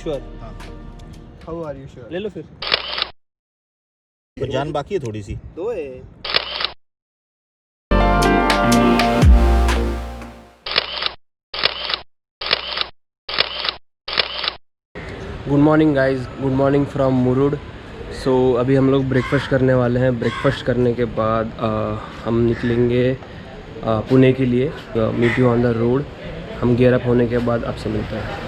Sure? How are you sure? ले लो फिर। तो जान बाकी है थोड़ी सी। 2 है। Good morning guys, good morning from Murud. So अभी हम लोग ब्रेकफास्ट करने वाले हैं। ब्रेकफास्ट करने के बाद हम निकलेंगे पुणे के लिए। Meet you on the road. हम गियर अप होने के बाद आपसे मिलते हैं।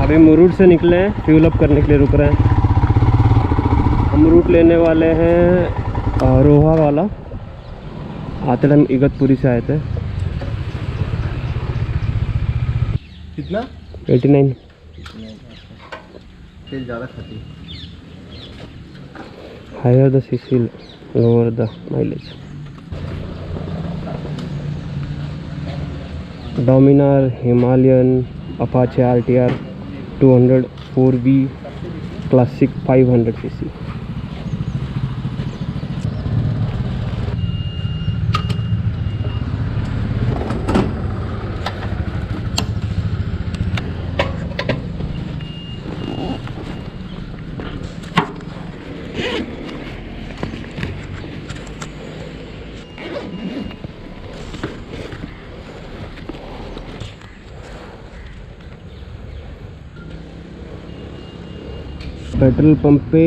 अभी मुरुड से निकले हैं, फ्यूल अप करने के लिए रुक रहे हैं। हम रूट लेने वाले हैं रोहा वाला। आते टाइम इगतपुरी से आए थे। कितना? 89। तेल ज़्यादा खाती। Higher the CC lower the mileage. Dominar Himalayan Apache RTR 200 4V classic 500 cc। Petrol pump पे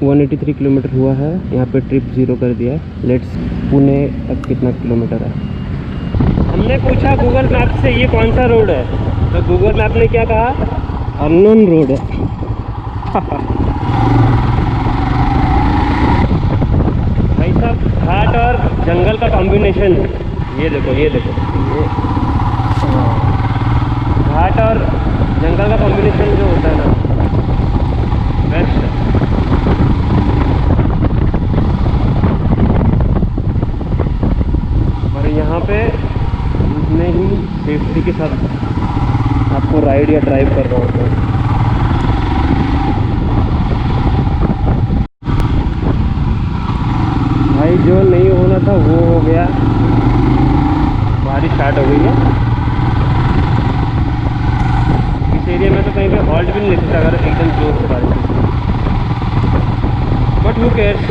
183 किलोमीटर हुआ है। यहाँ पे ट्रिप 0 कर दिया है। लेट्स पुणे तक कितना किलोमीटर है। हमने पूछा गूगल मैप से ये कौन सा रोड है, तो गूगल मैप ने क्या कहा? अननोन रोड है। भाई साहब, घाट और जंगल का कॉम्बिनेशन। ये देखो, ये देखो, घाट और जंगल का कॉम्बिनेशन जो होता है ना, बेस्ट है। और यहाँ पे उतने ही सेफ्टी के साथ आपको राइड या ड्राइव कर रहा होता है। भाई जो नहीं होना था वो हो गया। बारिश स्टार्ट हो गई है। इस एरिया में तो कहीं पे हॉल्ट भी नहीं ले सकता अगर एकदम जोर से बारिश हो। But who cares?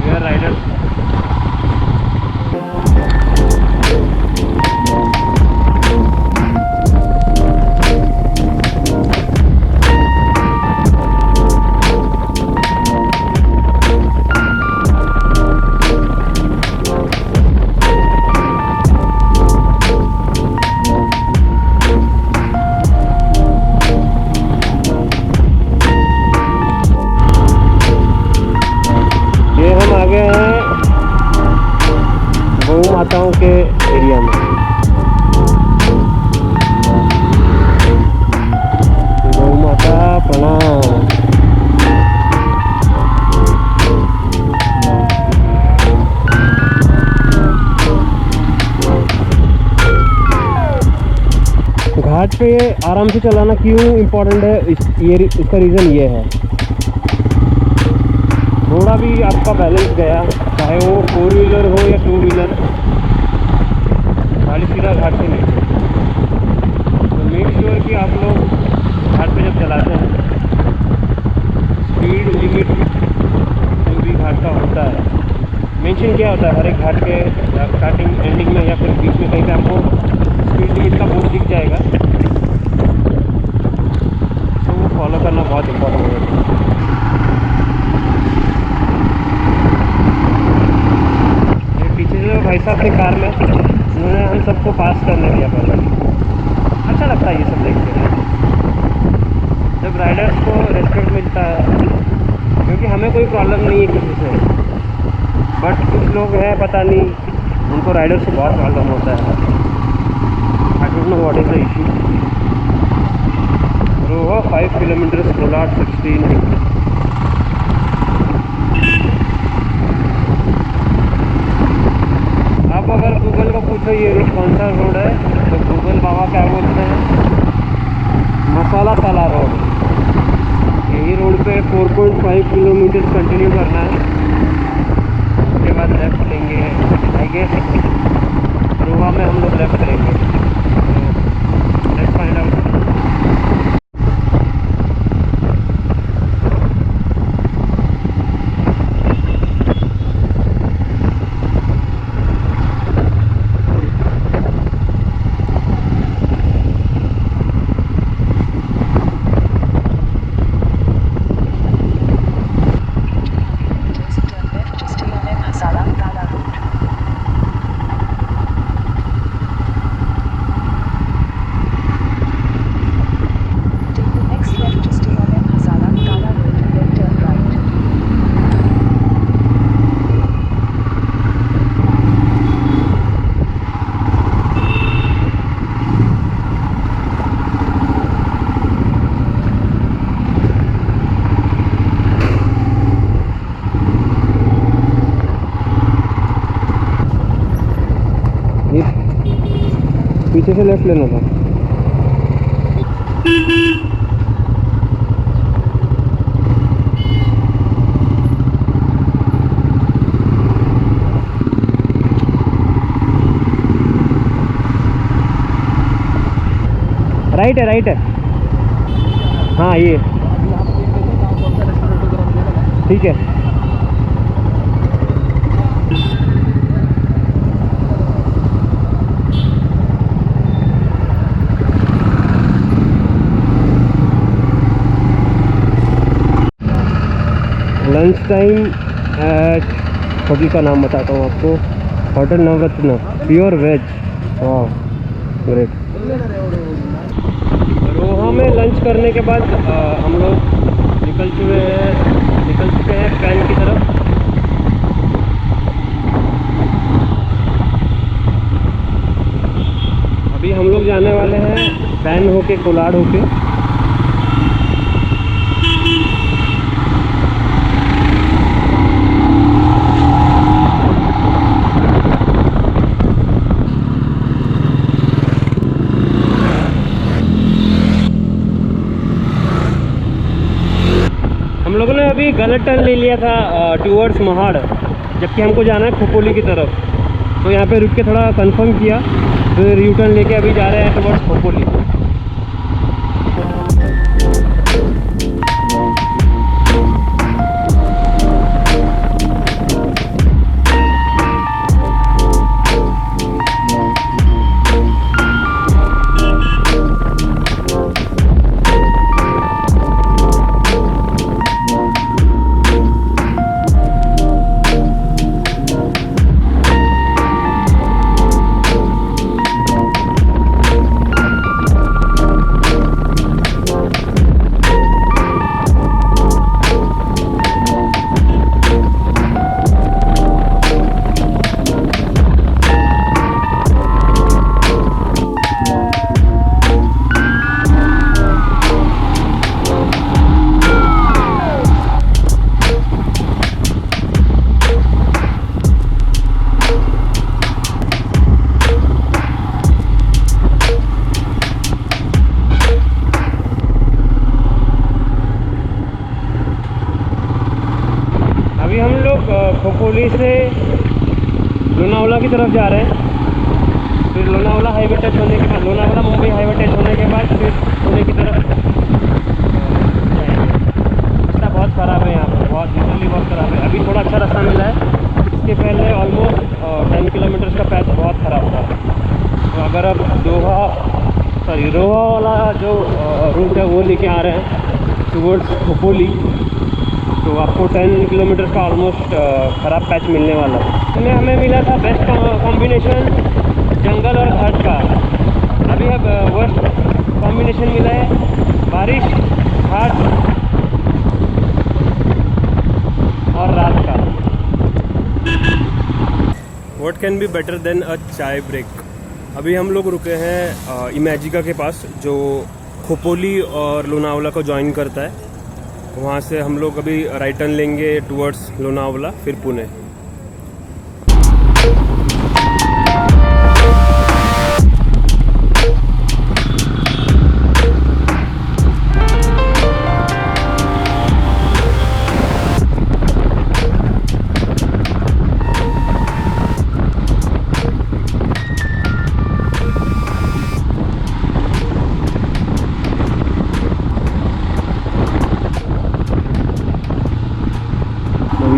We are riders. माताओं के एरिया में। गौ माता प्रणाम। घाट पे आराम से चलाना क्यों इम्पोर्टेंट है? इसका रीज़न ये है, थोड़ा भी आपका बैलेंस गया, चाहे वो 4 व्हीलर हो या 2 व्हीलर, गाड़ी सीधा घाट से नहीं चलती। तो मेक श्योर कि आप लोग घाट पे जब चलाते हैं स्पीड लिमिट जो भी घाट का होता है मेंशन किया होता है हर एक घाट के स्टार्टिंग एंडिंग में या फिर बीच में कहीं पे आपको स्पीड लिमिट का बोर्ड दिख जाएगा। तो वो फॉलो करना बहुत इम्पोर्टेंट है। भाई साहब अपनी कार में उन्होंने हम सबको पास करने दिया पहले। अच्छा लगता है ये सब देख के, जब राइडर्स को रेस्पेक्ट मिलता है, क्योंकि हमें कोई प्रॉब्लम नहीं है किसी से। बट कुछ लोग हैं पता नहीं, उनको राइडर से बहुत प्रॉब्लम होता है। I don't know what is the issue. Roha 5 kilometre Kolad 16। आप अगर गूगल पूछो ये कौन सा रोड है, तो गूगल बाबा क्या बोलते हैं, मसाला ताला रोड। यही रोड पे 4.5 किलोमीटर कंटिन्यू करना है, उसके बाद लेफ्ट लेंगे। आई गेस रोहा में हम लोग लेफ्ट लेंगे, तो लेट्स फाइंड आउट। पीछे से लेफ्ट लेना था। राइट है, राइट है। हाँ ये ठीक है। लंच टाइम एट, होटल का नाम बताता हूँ आपको, होटल नवरत्न, प्योर वेज। वाह ग्रेट। रोहा में लंच करने के बाद हम लोग निकल चुके हैं पैन की तरफ। अभी हम लोग जाने वाले हैं पैन होके कोलाड होके। हम लोगों ने अभी गलत टर्न ले लिया था टूवर्ड्स महाड़, जबकि हमको जाना है खोपोली की तरफ। तो यहाँ पे रुक के थोड़ा कंफर्म किया, फिर यू टर्न लेके अभी जा रहे हैं टूवर्ड्स खोपोली। अभी हम लोग खोपोली से लोनावला की तरफ जा रहे हैं। फिर लोनावला हाईवे टच होने के बाद, लोनावला मुंबई हाईवे टच होने के बाद फिर पुणे की तरफ जाएंगे। रास्ता बहुत ख़राब है यहाँ पर, बहुत लिटरली बहुत ख़राब है। अभी थोड़ा अच्छा रास्ता मिला है, इसके पहले ऑलमोस्ट 10 किलोमीटर का पैच बहुत ख़राब था। तो अगर आप रोहा वाला जो रूट है वो लेके आ रहे हैं टूवर्ड्स खोपोली, तो आपको 10 किलोमीटर का ऑलमोस्ट ख़राब पैच मिलने वाला है। इसमें हमें मिला था बेस्ट कॉम्बिनेशन जंगल और घाट का। अभी अब वर्स्ट कॉम्बिनेशन मिला है बारिश, घाट और रात का। What can be better than a चाय ब्रेक। अभी हम लोग रुके हैं इमेजिका के पास, जो खोपोली और लोनावला को ज्वाइन करता है। वहाँ से हम लोग अभी राइट टर्न लेंगे टुवर्ड्स लोनावला, फिर Pune.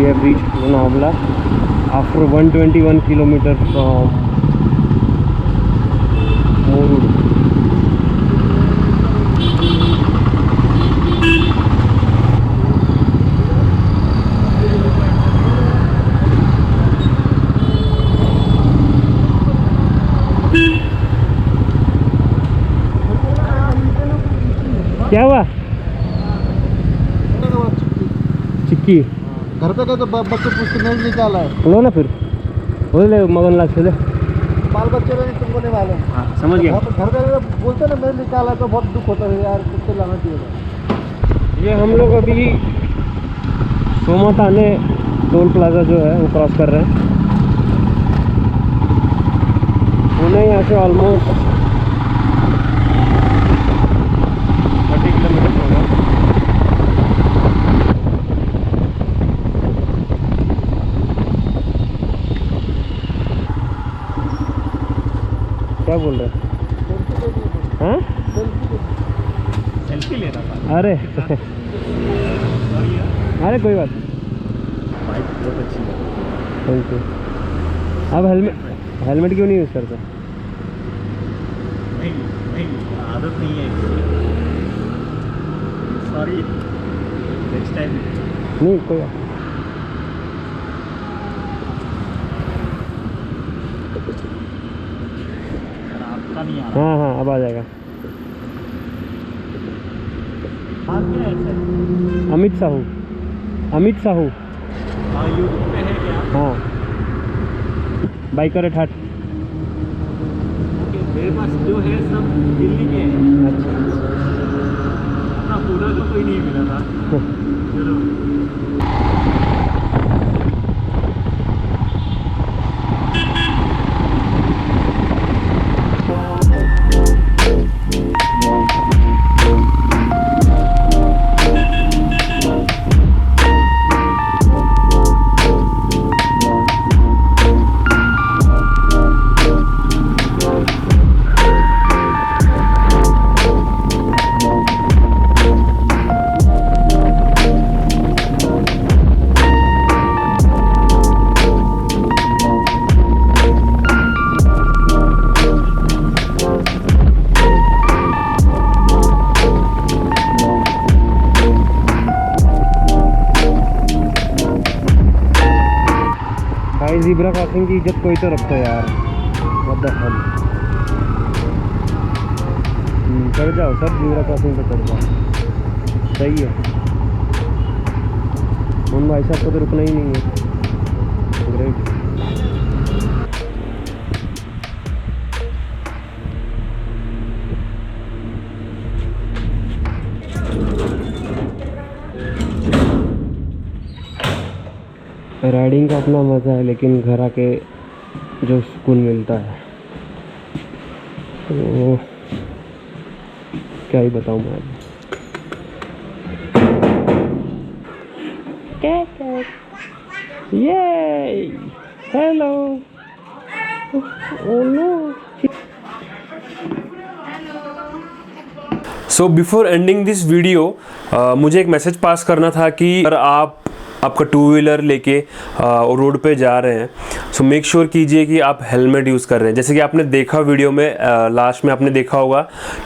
have reached Lonavala after 121 kilometers from Murud. क्या हुआ? चिक्की घर पे गए तो बच्चे पूछते नहीं निकाला है। लो ना फिर बोल ले मगन लाख से ले बाल बच्चे में तुमको नहीं मालूम। हाँ समझ गया। घर पे बोलते ना मैं निकाला तो बहुत दुख होता है यार, कुत्ते लाना चाहिए। ये हम लोग अभी सोमा थाने टोल प्लाजा जो है वो क्रॉस कर रहे हैं। पुणे यहाँ से ऑलमोस्ट 30 किलोमीटर होगा। क्या बोल रहे हैं? सेल्फी ले रहा था। अरे अरे कोई बात नहीं, बहुत अच्छी है। Thank you. अब हेलमेट क्यों नहीं यूज़ करते? नहीं आदत नहीं है, सॉरी नेक्स्ट टाइम। नहीं कोई बात। आपका नहीं आ रहा। हाँ हाँ अब आ जाएगा। आप क्या है सर? अमित साहू। यूट्यूब पे है क्या? हाँ बाइकर ठाट। मेरे पास जो है सब दिल्ली के हैं। अच्छा अपना पूरा तो कोई नहीं मिला था। चलो भाई ज़ीब्रा क्रॉसिंग की इज्जत कोई तो रखो यार। What the hell. चढ़ जाओ सब ज़ीब्रा क्रॉसिंग पे चढ़ जाओ। सही है। उन भाई साहब को तो रुकना ही नहीं है। ग्रेट। राइडिंग का अपना मज़ा है, लेकिन घर आके जो सुकून मिलता है वो क्या ही बताऊँ मैं। ये hello oh no. So before ending this video मुझे एक मैसेज पास करना था कि अगर आपका टू व्हीलर लेके रोड पे जा रहे हैं, सो मेक श्योर कीजिए कि आप हेलमेट यूज़ कर रहे हैं। जैसे कि आपने देखा वीडियो में लास्ट में आपने देखा होगा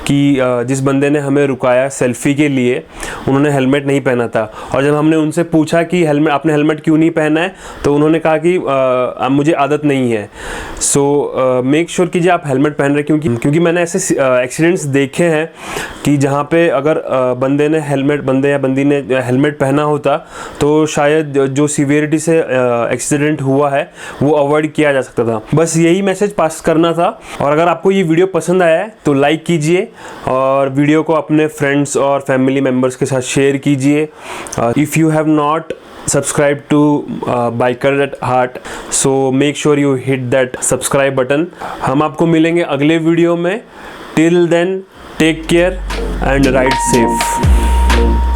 कि जिस बंदे ने हमें रुकाया सेल्फ़ी के लिए, उन्होंने हेलमेट नहीं पहना था। और जब हमने उनसे पूछा कि आपने हेलमेट क्यों नहीं पहना है, तो उन्होंने कहा कि मुझे आदत नहीं है। सो मेक श्योर कीजिए आप हेलमेट पहन रहे हैं, क्योंकि मैंने ऐसे एक्सीडेंट्स देखे हैं कि जहाँ पे अगर बंदे या बंदी ने हेलमेट पहना होता तो शायद जो सीवियरिटी से एक्सीडेंट हुआ है वो अवॉइड किया जा सकता था। बस यही मैसेज पास करना था। और अगर आपको ये वीडियो पसंद आया है तो लाइक कीजिए और वीडियो को अपने फ्रेंड्स और फैमिली मेम्बर्स के साथ शेयर कीजिए। If you have not subscribe to biker at heart, so make sure you hit that subscribe button। हम आपको मिलेंगे अगले वीडियो में। Till then, take care and ride safe।